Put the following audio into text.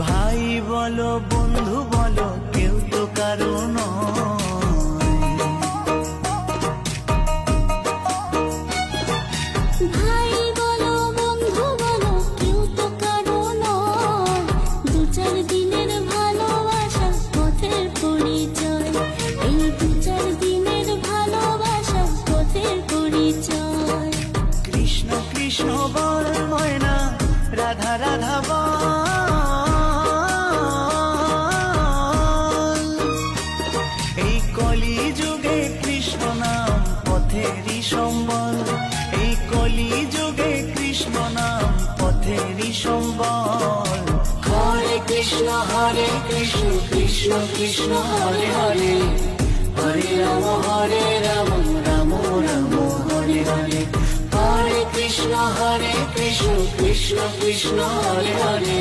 ভাই বলো বন্ধু বলো কেউ তো কারো নয়। ভাই বলো বন্ধু বলো কেউ তো কারো নয়, দু চার দিনের ভালোবাসা পথের পরিচয়, এই দু চার দিনের ভালোবাসা পথের পরিচয়। কৃষ্ণ কৃষ্ণ বল ময়না, রাধা রাধা বল। এই কলি যুগে কৃষ্ণ নাম পথেরই সম্বল, এই কলি যুগে কৃষ্ণ নাম পথেরই সম্বল। হরে কৃষ্ণ কৃষ্ণ কৃষ্ণ হরে হরে, হরে রাম রাম রাম হরে হরে। হরে কৃষ্ণ কৃষ্ণ কৃষ্ণ হরে হরে।